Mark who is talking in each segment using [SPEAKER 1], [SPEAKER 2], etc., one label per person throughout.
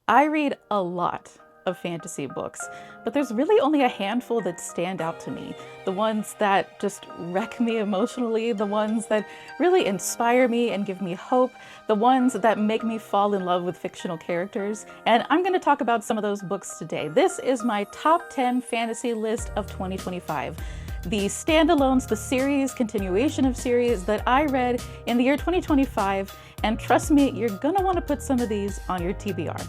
[SPEAKER 1] I read a lot of fantasy books, but there's really only a handful that stand out to me. The ones that just wreck me emotionally, the ones that really inspire me and give me hope, the ones that make me fall in love with fictional characters. And I'm going to talk about some of those books today. This is my top 10 fantasy list of 2025. The standalones, the series, continuation of series that I read in the year 2025. And trust me, you're gonna want to put some of these on your TBR.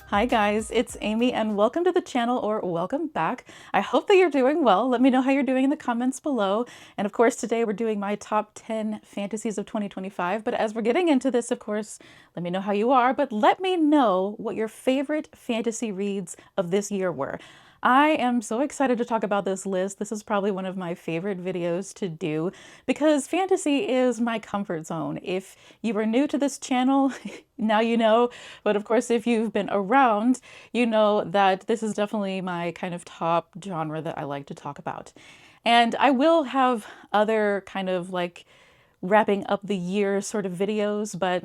[SPEAKER 1] Hi guys, it's Amy and welcome to the channel, or welcome back. I hope that you're doing well. Let me know how you're doing in the comments below. And of course, today we're doing my top 10 fantasies of 2025. But as we're getting into this, of course, let me know how you are, but let me know what your favorite fantasy reads of this year were. I am so excited to talk about this list. This is probably one of my favorite videos to do because fantasy is my comfort zone. If you are new to this channel, now you know, but of course if you've been around, you know that this is definitely my kind of top genre that I like to talk about. And I will have other kind of like wrapping up the year sort of videos, but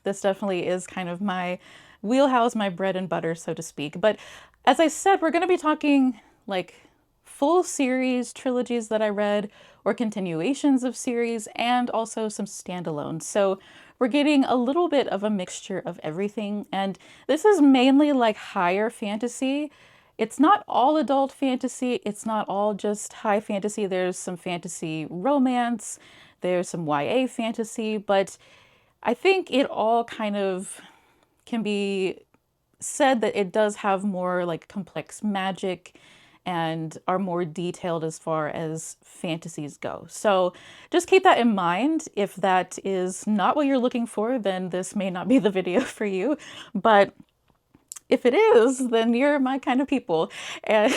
[SPEAKER 1] this definitely is kind of my wheelhouse, my bread and butter, so to speak. But as I said, we're going to be talking like full series trilogies that I read or continuations of series and also some standalones. So we're getting a little bit of a mixture of everything. And this is mainly like higher fantasy. It's not all adult fantasy. It's not all just high fantasy. There's some fantasy romance. There's some YA fantasy, but I think it all kind of can be said that it does have more like complex magic and are more detailed as far as fantasies go. So just keep that in mind. If that is not what you're looking for, then this may not be the video for you. But if it is, then you're my kind of people. And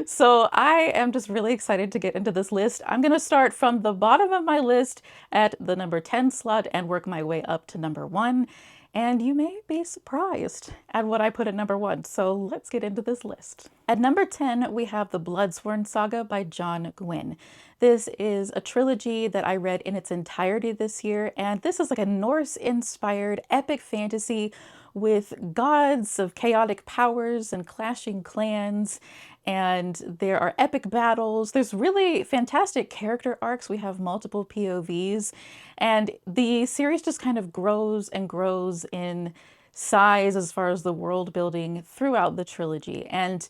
[SPEAKER 1] so I am just really excited to get into this list. I'm going to start from the bottom of my list at the number 10 slot and work my way up to number 1. And you may be surprised at what I put at number 1. So let's get into this list. At number 10, we have the Bloodsworn Saga by John Gwynne. This is a trilogy that I read in its entirety this year. And this is like a Norse-inspired epic fantasy with gods of chaotic powers and clashing clans, and there are epic battles. There's really fantastic character arcs. We have multiple POVs, and the series just kind of grows and grows in size as far as the world building throughout the trilogy. And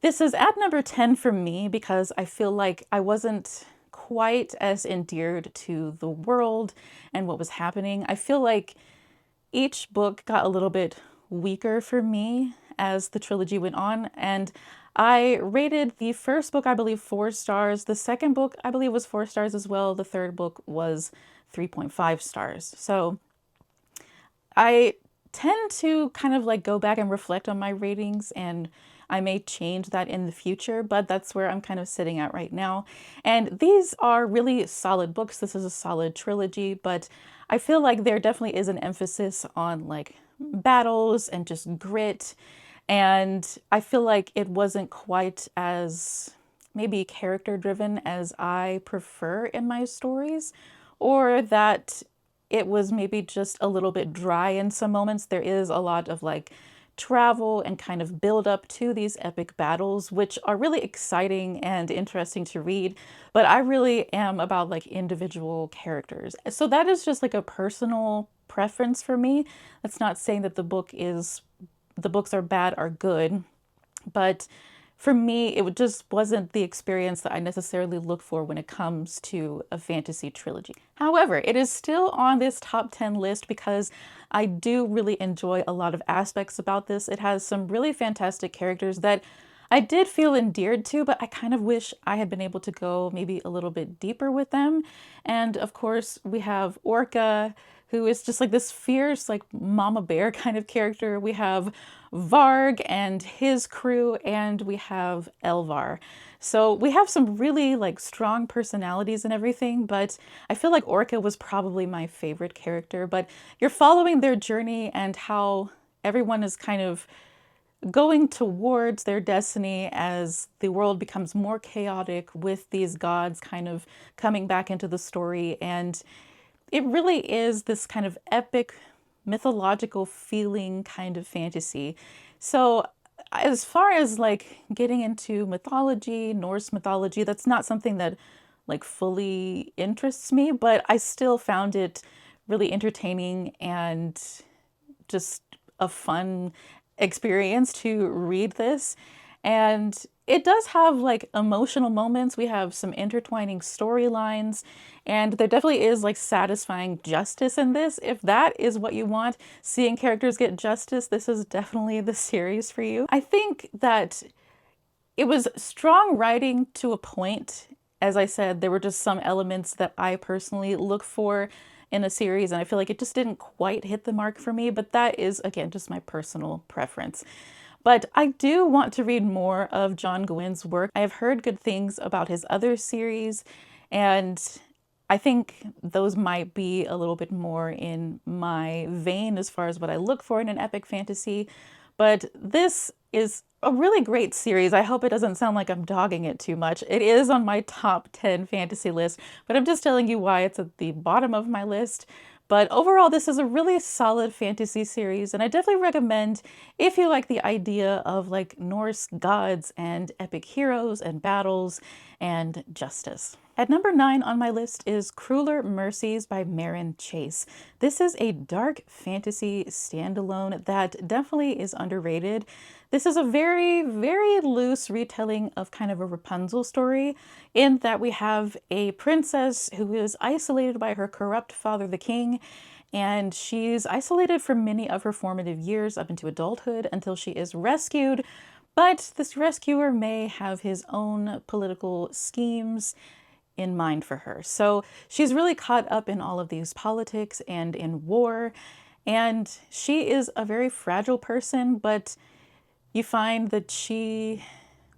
[SPEAKER 1] this is at number 10 for me because I feel like I wasn't quite as endeared to the world and what was happening. I feel like each book got a little bit weaker for me as the trilogy went on, and I rated the first book, I believe, 4 stars. The second book, I believe, was 4 stars as well. The third book was 3.5 stars. So I tend to kind of like go back and reflect on my ratings, and I may change that in the future, but that's where I'm kind of sitting at right now. And these are really solid books. This is a solid trilogy, but I feel like there definitely is an emphasis on like battles and just grit. And I feel like it wasn't quite as maybe character driven as I prefer in my stories, or that it was maybe just a little bit dry in some moments. There is a lot of like travel and kind of build up to these epic battles, which are really exciting and interesting to read. But I really am about like individual characters. So that is just like a personal preference for me. That's not saying that the books are bad or good, but for me, it just wasn't the experience that I necessarily look for when it comes to a fantasy trilogy. However, it is still on this top 10 list because I do really enjoy a lot of aspects about this. It has some really fantastic characters that I did feel endeared to, but I kind of wish I had been able to go maybe a little bit deeper with them. And of course, we have Orca, who is just like this fierce, like mama bear kind of character. We have Varg and his crew, and we have Elvar. So we have some really like strong personalities and everything, but I feel like Orca was probably my favorite character. But you're following their journey and how everyone is kind of going towards their destiny as the world becomes more chaotic with these gods kind of coming back into the story. And it really is this kind of epic, mythological feeling kind of fantasy. So as far as like getting into mythology, Norse mythology, that's not something that like fully interests me, but I still found it really entertaining and just a fun experience to read this. And it does have like emotional moments. We have some intertwining storylines, and there definitely is like satisfying justice in this. If that is what you want, seeing characters get justice, this is definitely the series for you. I think that it was strong writing to a point. As I said, there were just some elements that I personally look for in a series, and I feel like it just didn't quite hit the mark for me, but that is, again, just my personal preference. But I do want to read more of John Gwynne's work. I have heard good things about his other series, and I think those might be a little bit more in my vein as far as what I look for in an epic fantasy. But this is a really great series. I hope it doesn't sound like I'm dogging it too much. It is on my top 10 fantasy list, but I'm just telling you why it's at the bottom of my list. But overall, this is a really solid fantasy series, and I definitely recommend if you like the idea of like Norse gods and epic heroes and battles and justice. At number 9 on my list is Crueler Mercies by Marin Chase. This is a dark fantasy standalone that definitely is underrated. This is a very, very loose retelling of kind of a Rapunzel story, in that we have a princess who is isolated by her corrupt father, the king, and she's isolated for many of her formative years up into adulthood until she is rescued. But this rescuer may have his own political schemes in mind for her. So she's really caught up in all of these politics and in war, and she is a very fragile person, but you find that she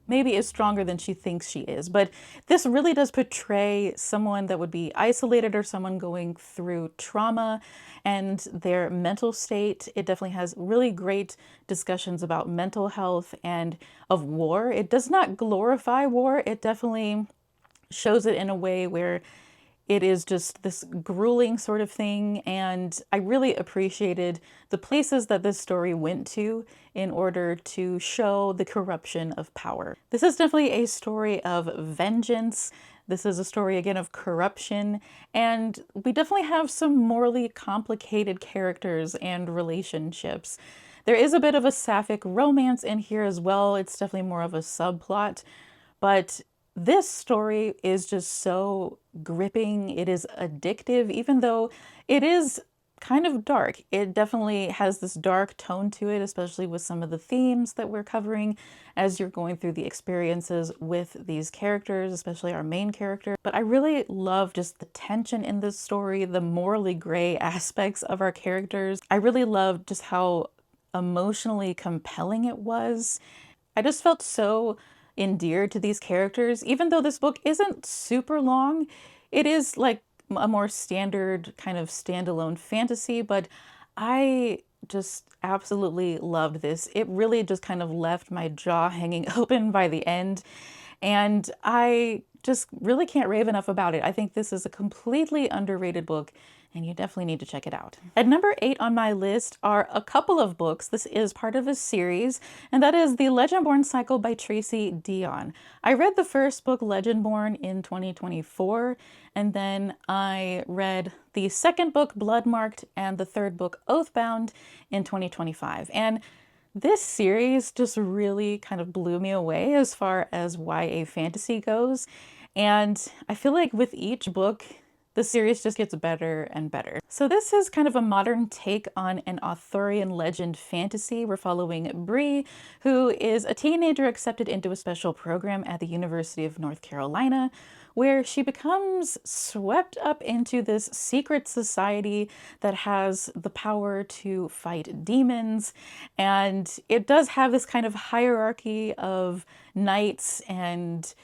[SPEAKER 1] maybe is stronger than she thinks she is. But this really does portray someone that would be isolated or someone going through trauma and their mental state. It definitely has really great discussions about mental health and of war. It does not glorify war. It definitely shows it in a way where it is just this grueling sort of thing, and I really appreciated the places that this story went to in order to show the corruption of power. This is definitely a story of vengeance. This is a story, again, of corruption, and we definitely have some morally complicated characters and relationships. There is a bit of a sapphic romance in here as well. It's definitely more of a subplot, but this story is just so gripping. It is addictive, even though it is kind of dark. It definitely has this dark tone to it, especially with some of the themes that we're covering as you're going through the experiences with these characters, especially our main character. But I really love just the tension in this story, the morally gray aspects of our characters. I really love just how emotionally compelling it was. I just felt so endeared to these characters. Even though this book isn't super long, it is like a more standard kind of standalone fantasy, but I just absolutely loved this. It really just kind of left my jaw hanging open by the end, and I just really can't rave enough about it. I think this is a completely underrated book, and you definitely need to check it out. At number 8 on my list are a couple of books. This is part of a series, and that is the Legendborn cycle by Tracy Dion. I read the first book, Legendborn, in 2024, and then I read the second book, Bloodmarked, and the third book, Oathbound, in 2025. And this series just really kind of blew me away as far as YA fantasy goes. And I feel like with each book, the series just gets better and better. So this is kind of a modern take on an Arthurian legend fantasy. We're following Bree, who is a teenager accepted into a special program at the University of North Carolina, where she becomes swept up into this secret society that has the power to fight demons. And it does have this kind of hierarchy of knights, and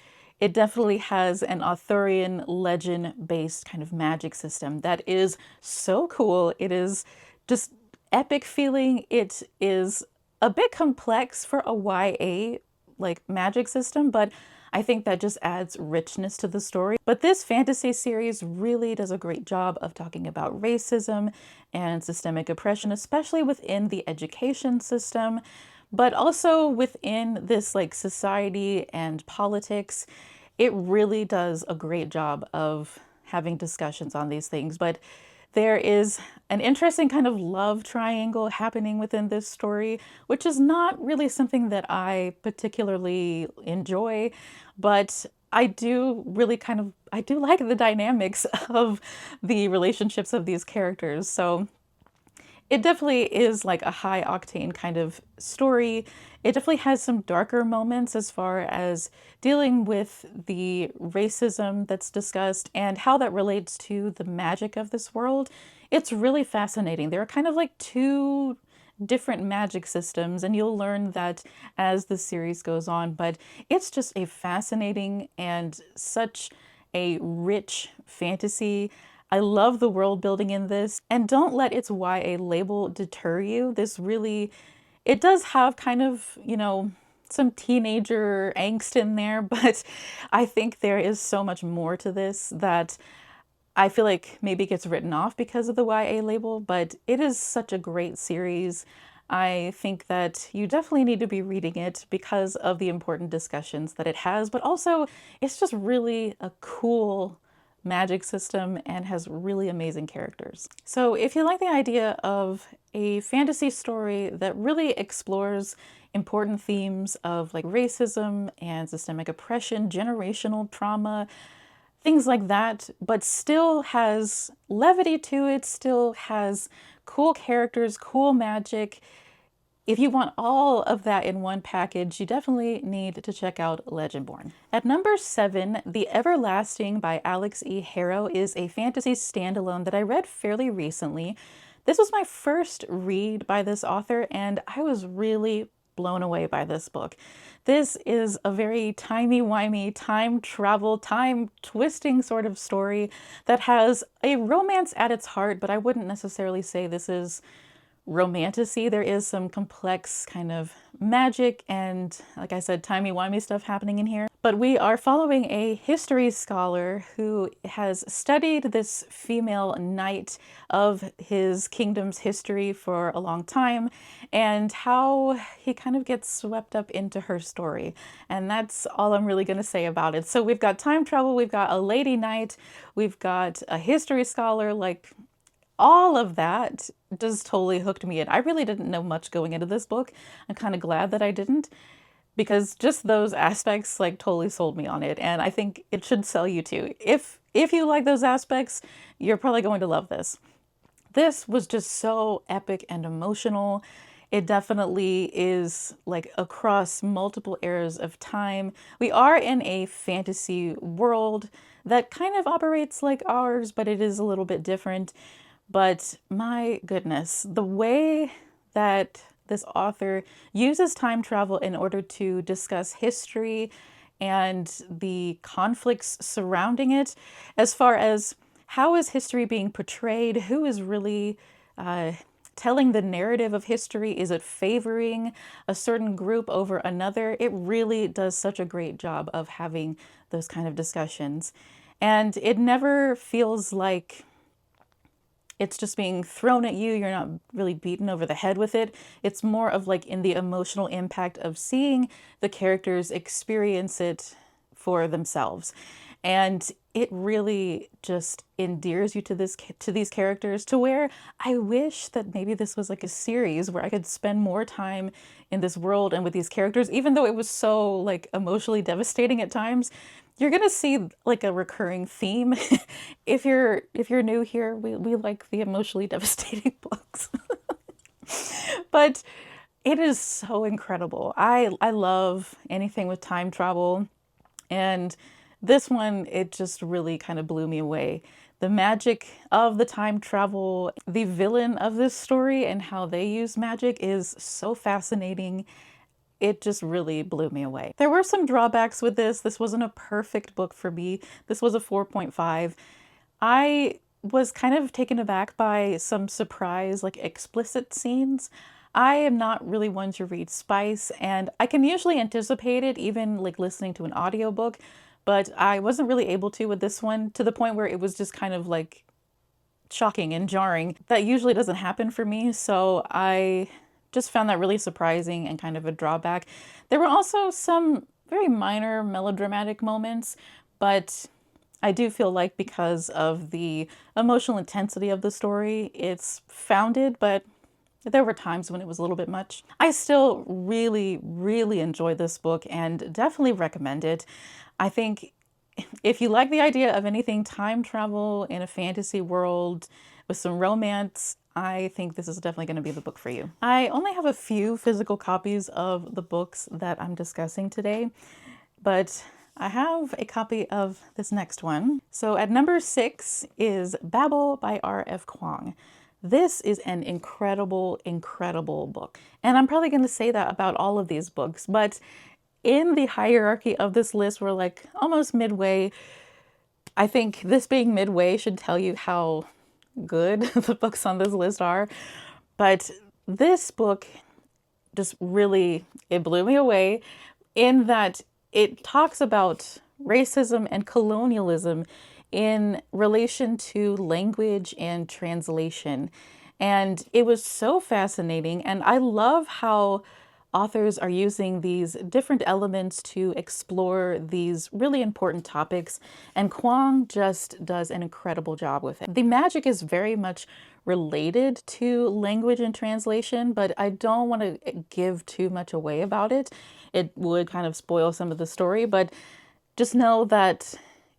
[SPEAKER 1] it definitely has an Arthurian legend-based kind of magic system that is so cool. It is just epic feeling. It is a bit complex for a YA like magic system, but I think that just adds richness to the story. But this fantasy series really does a great job of talking about racism and systemic oppression, especially within the education system, but also within this like society and politics. It really does a great job of having discussions on these things. But there is an interesting kind of love triangle happening within this story, which is not really something that I particularly enjoy, but I do really I do like the dynamics of the relationships of these characters. So it definitely is like a high octane kind of story. It definitely has some darker moments as far as dealing with the racism that's discussed and how that relates to the magic of this world. It's really fascinating. There are kind of like two different magic systems, and you'll learn that as the series goes on, but it's just a fascinating and such a rich fantasy. I love the world building in this, and don't let its YA label deter you. This really, it does have kind of, some teenager angst in there, but I think there is so much more to this that I feel like maybe it gets written off because of the YA label, but it is such a great series. I think that you definitely need to be reading it because of the important discussions that it has, but also it's just really a cool magic system and has really amazing characters. So if you like the idea of a fantasy story that really explores important themes of like racism and systemic oppression, generational trauma, things like that, but still has levity to it, still has cool characters, cool magic. If you want all of that in one package, you definitely need to check out Legendborn. At number 7, The Everlasting by Alex E. Harrow is a fantasy standalone that I read fairly recently. This was my first read by this author, and I was really blown away by this book. This is a very timey-wimey, time travel, time twisting sort of story that has a romance at its heart, but I wouldn't necessarily say this is romanticy. There is some complex kind of magic and, like I said, timey-wimey stuff happening in here. But we are following a history scholar who has studied this female knight of his kingdom's history for a long time and how he kind of gets swept up into her story. And that's all I'm really going to say about it. So we've got time travel, we've got a lady knight, we've got a history scholar, like all of that just totally hooked me in. I really didn't know much going into this book. I'm kind of glad that I didn't, because just those aspects like totally sold me on it, and I think it should sell you too. If you like those aspects, you're probably going to love this. This was just so epic and emotional. It definitely is like across multiple eras of time. We are in a fantasy world that kind of operates like ours, but it is a little bit different. But my goodness, the way that this author uses time travel in order to discuss history and the conflicts surrounding it, as far as how is history being portrayed, who is really telling the narrative of history, is it favoring a certain group over another? It really does such a great job of having those kind of discussions. And it never feels like it's just being thrown at you. You're not really beaten over the head with it. It's more of like in the emotional impact of seeing the characters experience it for themselves. And it really just endears you to these characters, to where I wish that maybe this was like a series where I could spend more time in this world and with these characters, even though it was so like emotionally devastating at times. You're gonna see like a recurring theme. If you're new here, we like the emotionally devastating books. But it is so incredible. I love anything with time travel, and this one, it just really kind of blew me away. The magic of the time travel, the villain of this story and how they use magic is so fascinating. It just really blew me away. There were some drawbacks with this. This wasn't a perfect book for me. This was a 4.5. I was kind of taken aback by some surprise, like explicit scenes. I am not really one to read spice, and I can usually anticipate it even like listening to an audiobook, but I wasn't really able to with this one, to the point where it was just kind of like shocking and jarring. That usually doesn't happen for me, so I just found that really surprising and kind of a drawback. There were also some very minor melodramatic moments, but I do feel like because of the emotional intensity of the story, it's founded, but there were times when it was a little bit much. I still really, really enjoyed this book and definitely recommend it. I think if you like the idea of anything time travel in a fantasy world with some romance, I think this is definitely going to be the book for you. I only have a few physical copies of the books that I'm discussing today, but I have a copy of this next one. So at number 6 is Babel by R.F. Kuang. This is an incredible, incredible book. And I'm probably going to say that about all of these books, but in the hierarchy of this list, we're like almost midway. I think this being midway should tell you how good the books on this list are. But this book just really, it blew me away in that it talks about racism and colonialism in relation to language and translation. And it was so fascinating. And I love how authors are using these different elements to explore these really important topics, and Kuang just does an incredible job with it. The magic is very much related to language and translation, but I don't want to give too much away about it. It would kind of spoil some of the story, but just know that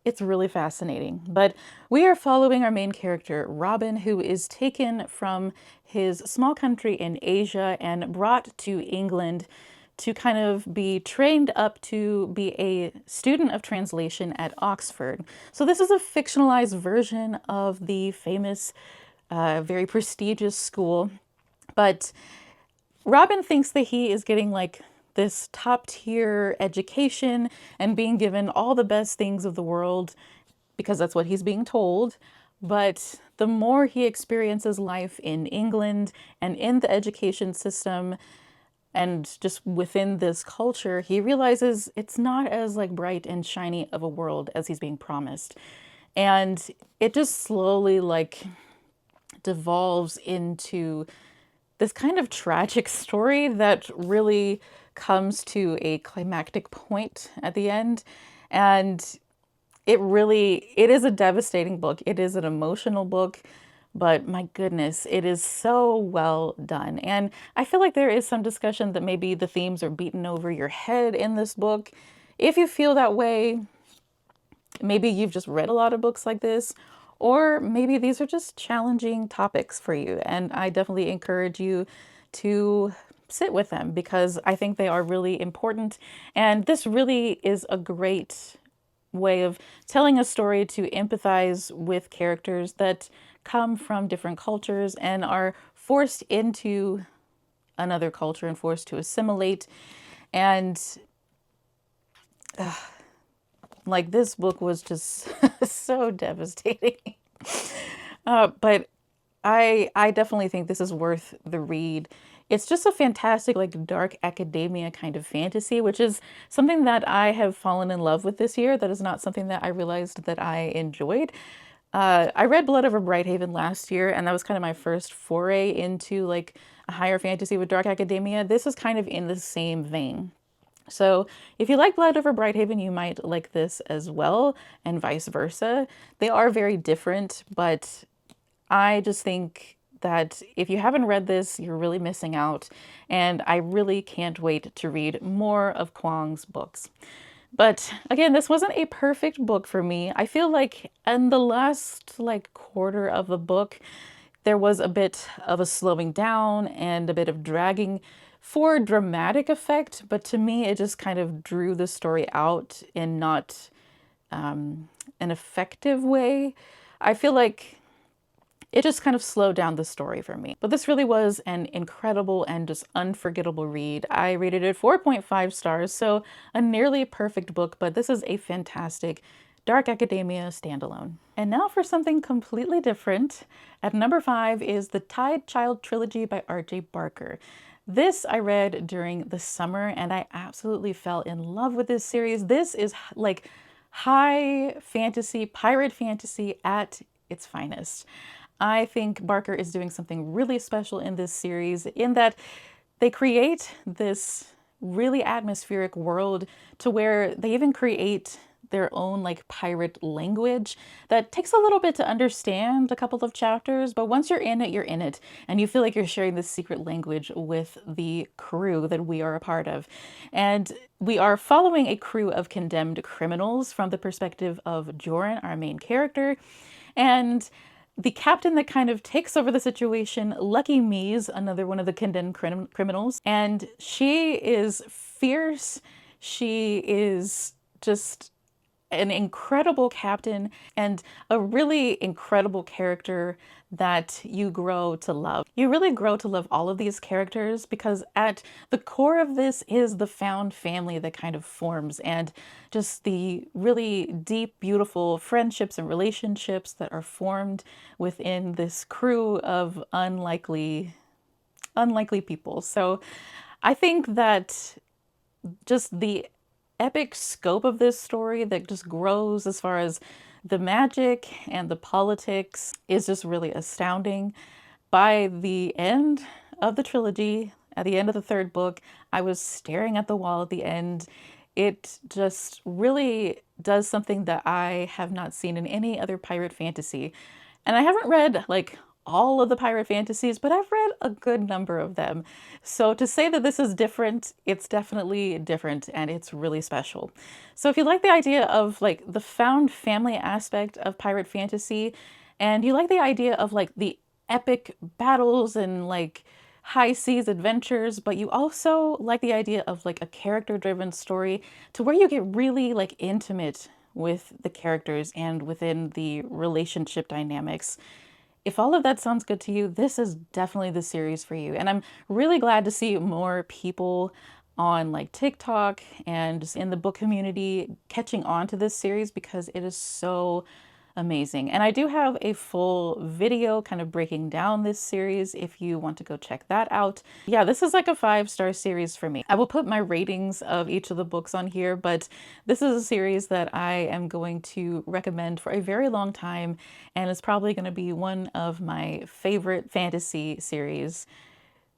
[SPEAKER 1] it's really fascinating. But we are following our main character, Robin, who is taken from his small country in Asia and brought to England to kind of be trained up to be a student of translation at Oxford. So this is a fictionalized version of the famous, very prestigious school. But Robin thinks that he is getting like this top tier education and being given all the best things of the world because that's what he's being told. But the more he experiences life in England and in the education system and just within this culture, he realizes it's not as like bright and shiny of a world as he's being promised. And it just slowly like devolves into this kind of tragic story that really comes to a climactic point at the end. And it is a devastating book. It is an emotional book, but my goodness, it is so well done. And I feel like there is some discussion that maybe the themes are beaten over your head in this book. If you feel that way, maybe you've just read a lot of books like this, or maybe these are just challenging topics for you. And I definitely encourage you to sit with them because I think they are really important. And this really is a great way of telling a story to empathize with characters that come from different cultures and are forced into another culture and forced to assimilate. And like this book was just so devastating. But I definitely think this is worth the read. It's just a fantastic, like dark academia kind of fantasy, which is something that I have fallen in love with this year. That is not something that I realized that I enjoyed. I read Blood Over Brighthaven last year, and that was kind of my first foray into like a higher fantasy with dark academia. This is kind of in the same vein. So if you like Blood Over Brighthaven, you might like this as well, and vice versa. They are very different, but I just think that if you haven't read this, you're really missing out. And I really can't wait to read more of Kuang's books. But again, this wasn't a perfect book for me. I feel like in the last like quarter of the book, there was a bit of a slowing down and a bit of dragging for dramatic effect. But to me, it just kind of drew the story out in not an effective way. I feel like it just kind of slowed down the story for me. But this really was an incredible and just unforgettable read. I rated it 4.5 stars, so a nearly perfect book, but this is a fantastic Dark Academia standalone. And now for something completely different. At number 5 is the Tide Child Trilogy by R.J. Barker. This I read during the summer and I absolutely fell in love with this series. This is like high fantasy, pirate fantasy at its finest. I think Barker is doing something really special in this series in that they create this really atmospheric world to where they even create their own like pirate language that takes a little bit to understand a couple of chapters, but once you're in it and you feel like you're sharing this secret language with the crew that we are a part of. And we are following a crew of condemned criminals from the perspective of Joran, our main character. And the captain that kind of takes over the situation, Lucky Mies, another one of the condemned criminals, and she is fierce. She is just an incredible captain and a really incredible character that you grow to love. You really grow to love all of these characters because at the core of this is the found family that kind of forms and just the really deep, beautiful friendships and relationships that are formed within this crew of unlikely people. So I think that just the epic scope of this story that just grows as far as the magic and the politics is just really astounding. By the end of the trilogy, at the end of the third book, I was staring at the wall at the end. It just really does something that I have not seen in any other pirate fantasy. And I haven't read like all of the pirate fantasies, but I've read a good number of them. So to say that this is different, it's definitely different and it's really special. So if you like the idea of like the found family aspect of pirate fantasy, and you like the idea of like the epic battles and like high seas adventures, but you also like the idea of like a character-driven story to where you get really like intimate with the characters and within the relationship dynamics. If all of that sounds good to you, this is definitely the series for you. And I'm really glad to see more people on like TikTok and just in the book community catching on to this series because it is so amazing. And I do have a full video kind of breaking down this series if you want to go check that out. Yeah, this is like a 5-star series for me. I will put my ratings of each of the books on here, but this is a series that I am going to recommend for a very long time, and it's probably going to be one of my favorite fantasy series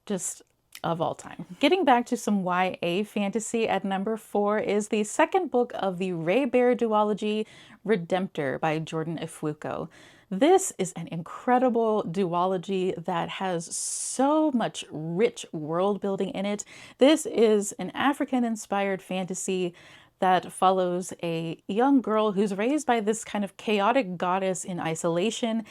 [SPEAKER 1] just of all time. Getting back to some YA fantasy, at number 4 is the second book of the Ray Bear duology, Redemptor by Jordan Ifueko. This is an incredible duology that has so much rich world building in it. This is an African-inspired fantasy that follows a young girl who's raised by this kind of chaotic goddess in isolation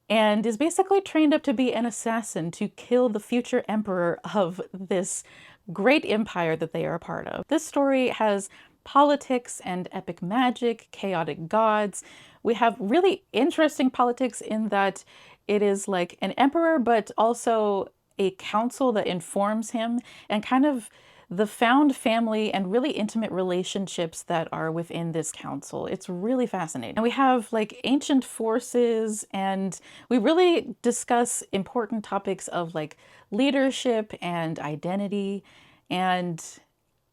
[SPEAKER 1] and is basically trained up to be an assassin to kill the future emperor of this great empire that they are a part of. This story has politics and epic magic, chaotic gods. We have really interesting politics in that it is like an emperor, but also a council that informs him and kind of the found family and really intimate relationships that are within this council. It's really fascinating. And we have like ancient forces and we really discuss important topics of like leadership and identity and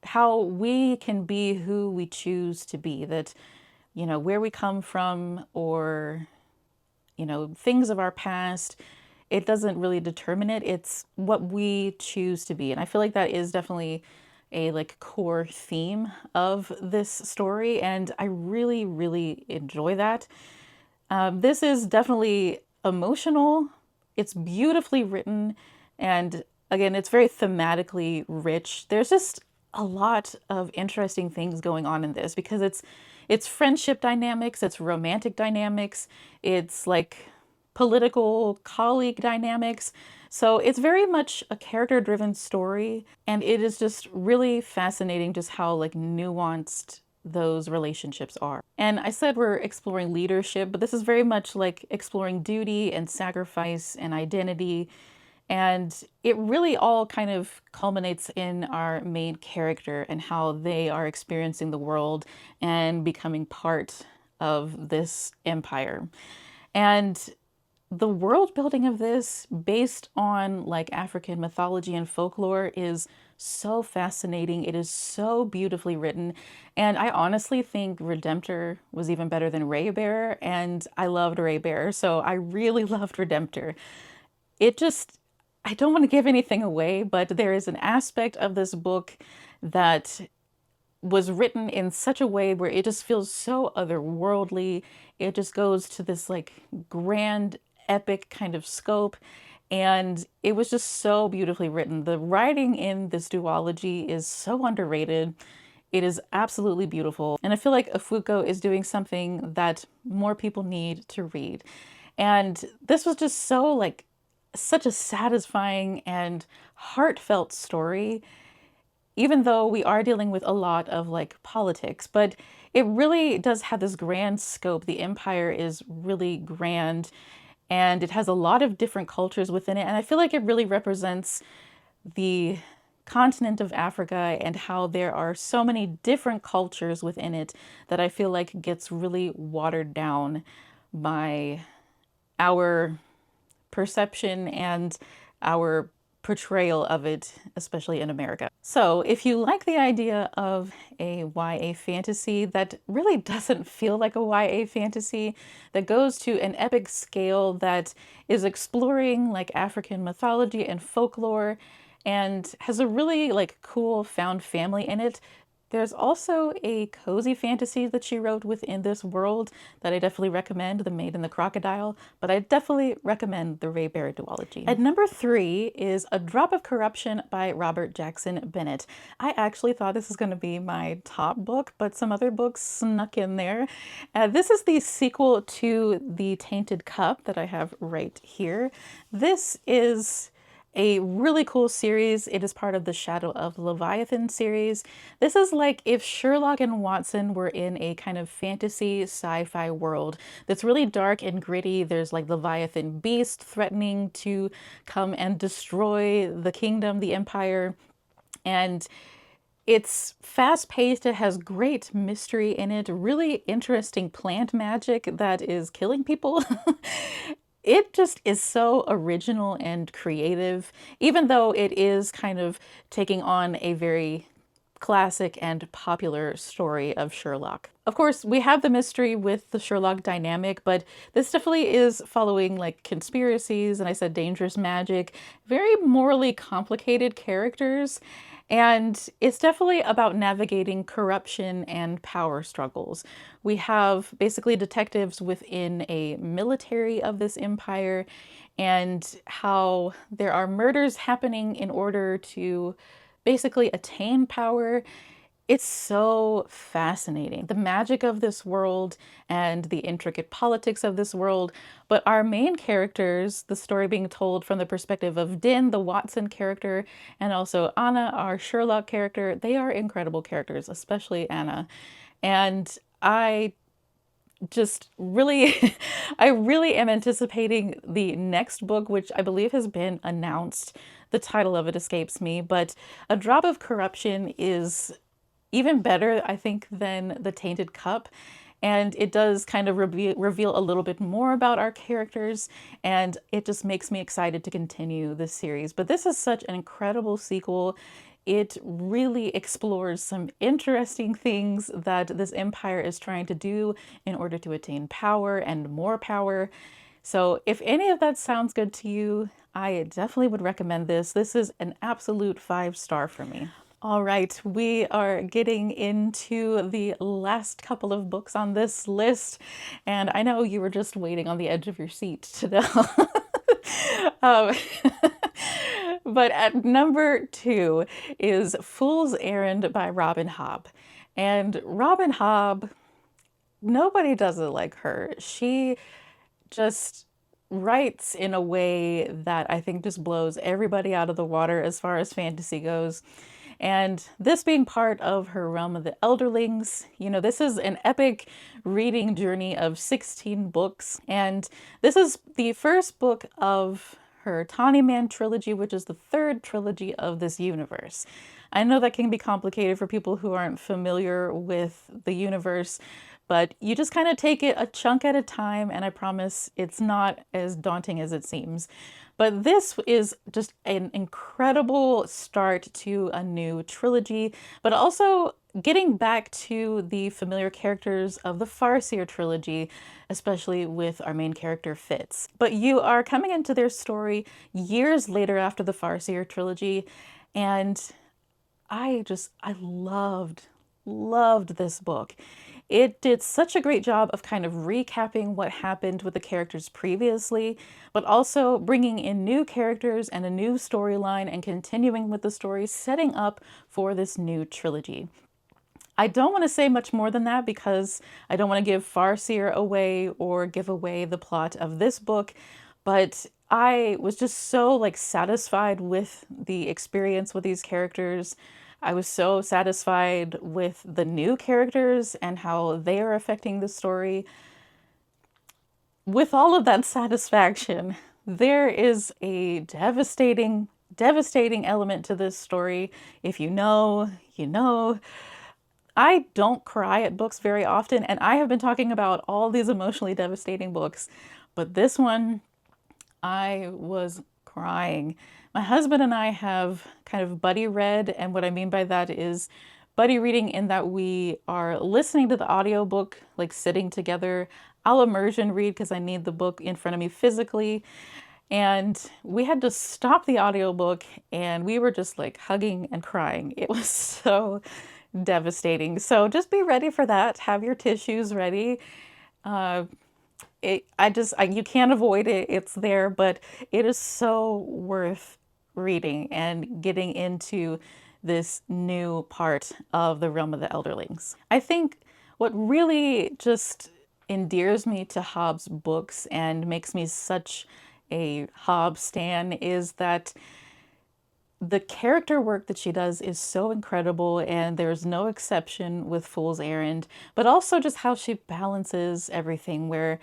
[SPEAKER 1] how we can be who we choose to be, that, you know, where we come from or, you know, things of our past, it doesn't really determine it. It's what we choose to be. And I feel like that is definitely a like core theme of this story. And I really, really enjoy that. This is definitely emotional. It's beautifully written. And again, it's very thematically rich. There's just a lot of interesting things going on in this because it's friendship dynamics, it's romantic dynamics, it's like political colleague dynamics. So it's very much a character-driven story, and it is just really fascinating just how like nuanced those relationships are. And I said we're exploring leadership, but this is very much like exploring duty and sacrifice and identity. And it really all kind of culminates in our main character and how they are experiencing the world and becoming part of this empire. And the world building of this, based on like African mythology and folklore, is so fascinating. It is so beautifully written. And I honestly think Redemptor was even better than Raybearer, and I loved Raybearer, so I really loved Redemptor. It just, I don't want to give anything away, but there is an aspect of this book that was written in such a way where it just feels so otherworldly. It just goes to this like grand, epic kind of scope. And it was just so beautifully written. The writing in this duology is so underrated. It is absolutely beautiful. And I feel like Ofuko is doing something that more people need to read. And this was just so like such a satisfying and heartfelt story, even though we are dealing with a lot of like politics, but it really does have this grand scope. The empire is really grand and it has a lot of different cultures within it. And I feel like it really represents the continent of Africa and how there are so many different cultures within it that I feel like gets really watered down by our perception and our portrayal of it, especially in America. So if you like the idea of a YA fantasy that really doesn't feel like a YA fantasy, that goes to an epic scale, that is exploring like African mythology and folklore and has a really like cool found family in it, there's also a cozy fantasy that she wrote within this world that I definitely recommend, The Maid and the Crocodile, but I definitely recommend the Raybearer duology. At number 3 is A Drop of Corruption by Robert Jackson Bennett. I actually thought this was going to be my top book, but some other books snuck in there. This is the sequel to The Tainted Cup that I have right here. This is a really cool series. It is part of the Shadow of Leviathan series. This is like if Sherlock and Watson were in a kind of fantasy sci-fi world that's really dark and gritty. There's like Leviathan beast threatening to come and destroy the kingdom, the empire. And it's fast-paced, it has great mystery in it, really interesting plant magic that is killing people. It just is so original and creative, even though it is kind of taking on a very classic and popular story of Sherlock. Of course, we have the mystery with the Sherlock dynamic, but this definitely is following like conspiracies, and I said dangerous magic, very morally complicated characters. And it's definitely about navigating corruption and power struggles. We have basically detectives within a military of this empire and how there are murders happening in order to basically attain power. It's so fascinating. The magic of this world and the intricate politics of this world. But our main characters, the story being told from the perspective of Din, the Watson character, and also Anna, our Sherlock character, they are incredible characters, especially Anna. And I just really, I really am anticipating the next book, which I believe has been announced. The title of it escapes me, but A Drop of Corruption is even better, I think, than The Tainted Cup. And it does kind of reveal a little bit more about our characters, and it just makes me excited to continue this series. But this is such an incredible sequel. It really explores some interesting things that this empire is trying to do in order to attain power and more power. So if any of that sounds good to you, I definitely would recommend this. This is an absolute 5-star for me. All right, we are getting into the last couple of books on this list, and I know you were just waiting on the edge of your seat to know. um, but at number 2 is Fool's Errand by Robin Hobb. And Robin Hobb, nobody does it like her. She just writes in a way that I think just blows everybody out of the water as far as fantasy goes. And this being part of her realm of the Elderlings, you know, this is an epic reading journey of 16 books. And this is the first book of her Tawny Man trilogy, which is the third trilogy of this universe. I know that can be complicated for people who aren't familiar with the universe, but you just kind of take it a chunk at a time, and I promise it's not as daunting as it seems. But this is just an incredible start to a new trilogy, but also getting back to the familiar characters of the Farseer trilogy, especially with our main character Fitz. But you are coming into their story years later after the Farseer trilogy, and I loved this book. It did such a great job of kind of recapping what happened with the characters previously, but also bringing in new characters and a new storyline and continuing with the story, setting up for this new trilogy. I don't want to say much more than that because I don't want to give Farseer away or give away the plot of this book, but I was just so like satisfied with the experience with these characters. I was so satisfied with the new characters and how they are affecting the story. With all of that satisfaction, there is a devastating element to this story. If you know, you know. I don't cry at books very often, and I have been talking about all these emotionally devastating books, but this one, I was crying. My husband and I have kind of buddy read, and what I mean by that is buddy reading in that we are listening to the audiobook, like sitting together. I'll immersion read because I need the book in front of me physically. And we had to stop the audiobook and we were just like hugging and crying. It was so devastating. So just be ready for that. Have your tissues ready. You can't avoid it. It's there, but it is so worth reading and getting into this new part of the realm of the Elderlings. I think what really just endears me to Hobbs' books and makes me such a Hobbs stan is that the character work that she does is so incredible, and there's no exception with Fool's Errand, but also just how she balances everything, where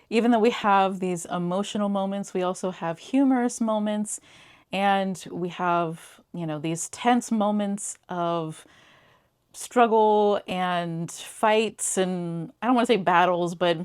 [SPEAKER 1] even though we have these emotional moments, we also have humorous moments, and we have, these tense moments of struggle and fights, and I don't want to say battles, but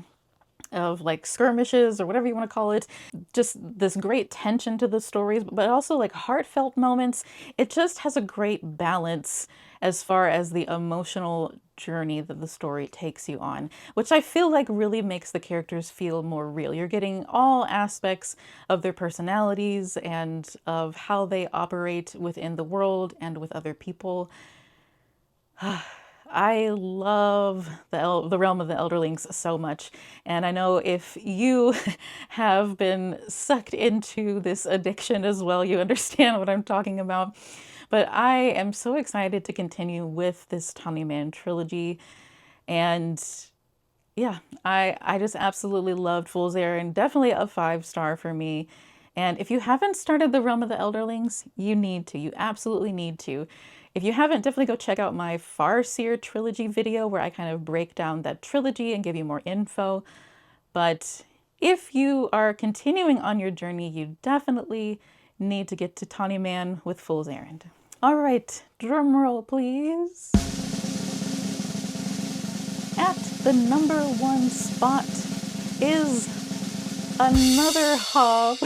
[SPEAKER 1] of like skirmishes or whatever you want to call it. Just this great tension to the stories, but also like heartfelt moments. It just has a great balance as far as the emotional journey that the story takes you on, which I feel like really makes the characters feel more real. You're getting all aspects of their personalities and of how they operate within the world and with other people. I love the realm of the Elderlings so much, and I know if you have been sucked into this addiction as well, you understand what I'm talking about. But I am so excited to continue with this Tawny trilogy, and yeah, I just absolutely loved Fool's Errand. Definitely a 5-star for me. And if you haven't started the Realm of the Elderlings, you need to. You absolutely need to. If you haven't, definitely go check out my Farseer trilogy video where I kind of break down that trilogy and give you more info. But if you are continuing on your journey, you definitely need to get to Tawny Man with Fool's Errand. All right, drum roll, please. At the #1 spot is another Hob,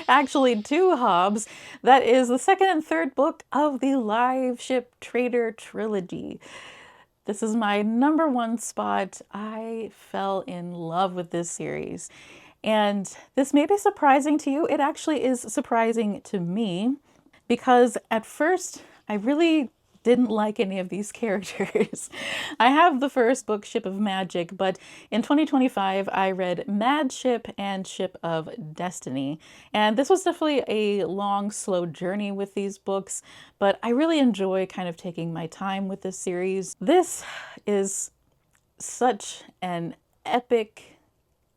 [SPEAKER 1] actually 2 Hobbs. That is the second and third book of the Liveship Trader trilogy. This is my #1 spot. I fell in love with this series. And this may be surprising to you. It actually is surprising to me because at first I really didn't like any of these characters. I have the first book, Ship of Magic, but in 2025 I read Mad Ship and Ship of Destiny. And this was definitely a long, slow journey with these books, but I really enjoy kind of taking my time with this series. This is such an epic,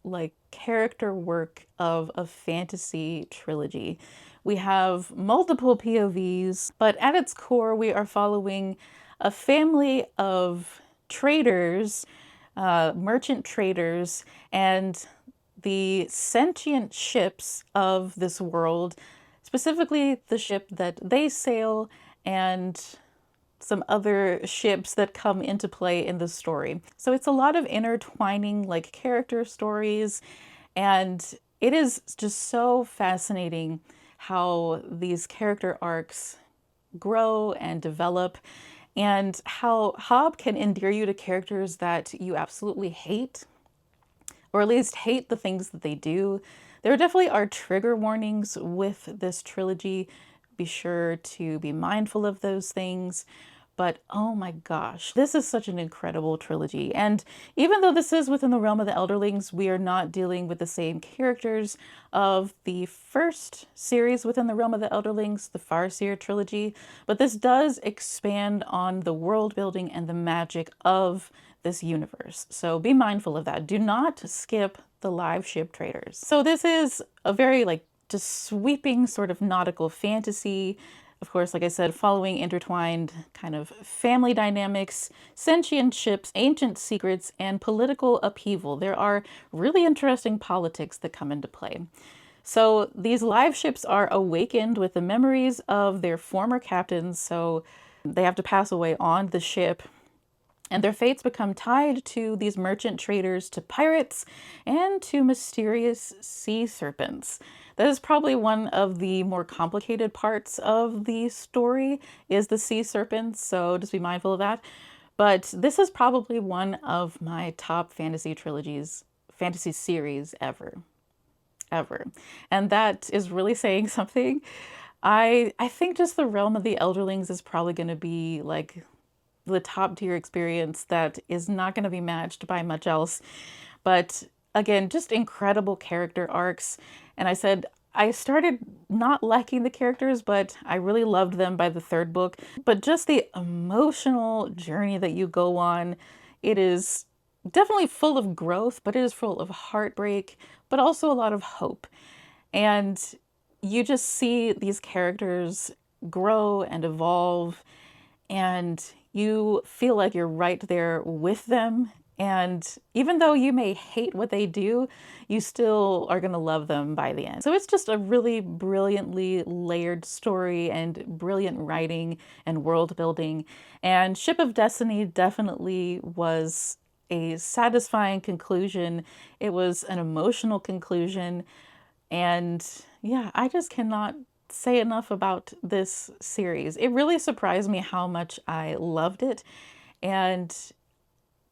[SPEAKER 1] like, character work of a fantasy trilogy. We have multiple POVs, but at its core, we are following a family of traders, merchant traders, and the sentient ships of this world, specifically the ship that they sail and some other ships that come into play in the story. So it's a lot of intertwining like character stories, and it is just so fascinating how these character arcs grow and develop, and how Hob can endear you to characters that you absolutely hate, or at least hate the things that they do. There definitely are trigger warnings with this trilogy. Be sure to be mindful of those things. But oh my gosh, this is such an incredible trilogy. And even though this is within the realm of the Elderlings, we are not dealing with the same characters of the first series within the realm of the Elderlings, the Farseer trilogy. But this does expand on the world building and the magic of this universe. So be mindful of that. Do not skip the Liveship traders. So this is a very just sweeping sort of nautical fantasy. Of course, like I said, following intertwined kind of family dynamics, sentient ships, ancient secrets, and political upheaval. There are really interesting politics that come into play. So these Liveships are awakened with the memories of their former captains, so they have to pass away on the ship, and their fates become tied to these merchant traders, to pirates, and to mysterious sea serpents. That is probably one of the more complicated parts of the story, is the sea serpents, so just be mindful of that. But this is probably one of my top fantasy series ever. And that is really saying something. I think just the realm of the Elderlings is probably going to be like the top tier experience that is not going to be matched by much else. But again, just incredible character arcs. And I started not liking the characters, but I really loved them by the third book. But just the emotional journey that you go on, it is definitely full of growth, but it is full of heartbreak, but also a lot of hope. And you just see these characters grow and evolve, and you feel like you're right there with them. And even though you may hate what they do, you still are going to love them by the end. So it's just a really brilliantly layered story and brilliant writing and world building. And Ship of Destiny definitely was a satisfying conclusion. It was an emotional conclusion. And yeah, I just cannot say enough about this series. It really surprised me how much I loved it. And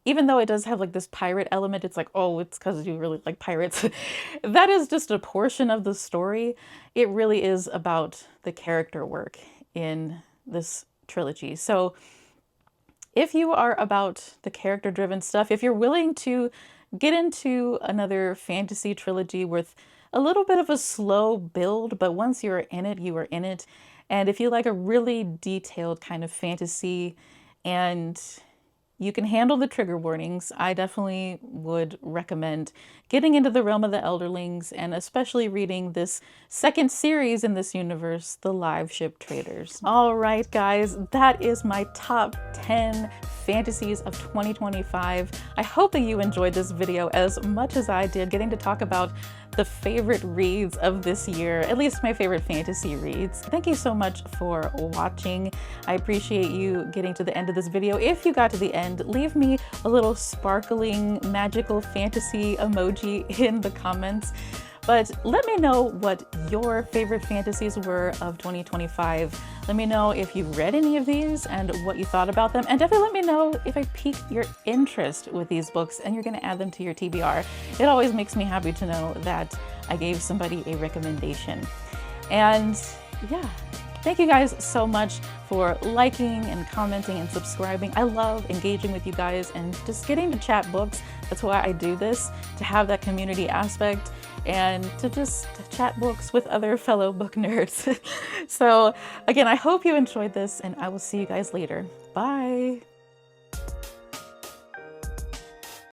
[SPEAKER 1] even though it does have like this pirate element, it's like, oh, it's because you really like pirates. That is just a portion of the story. It really is about the character work in this trilogy. So if you are about the character-driven stuff, if you're willing to get into another fantasy trilogy with a little bit of a slow build, but once you're in it, you are in it. And if you like a really detailed kind of fantasy and you can handle the trigger warnings, I definitely would recommend getting into the realm of the Elderlings, and especially reading this second series in this universe, the Liveship Traders. All right, guys, that is my top 10 fantasies of 2025. I hope that you enjoyed this video as much as I did, getting to talk about the favorite reads of this year, at least my favorite fantasy reads. Thank you so much for watching. I appreciate you getting to the end of this video. If you got to the end, leave me a little sparkling magical fantasy emoji in the comments. But let me know what your favorite fantasies were of 2025. Let me know if you've read any of these and what you thought about them. And definitely let me know if I piqued your interest with these books and you're going to add them to your TBR. It always makes me happy to know that I gave somebody a recommendation. And yeah, thank you guys so much for liking and commenting and subscribing. I love engaging with you guys and just getting to chat books. That's why I do this, to have that community aspect and to just chat books with other fellow book nerds. So again, I hope you enjoyed this, and I will see you guys later. Bye.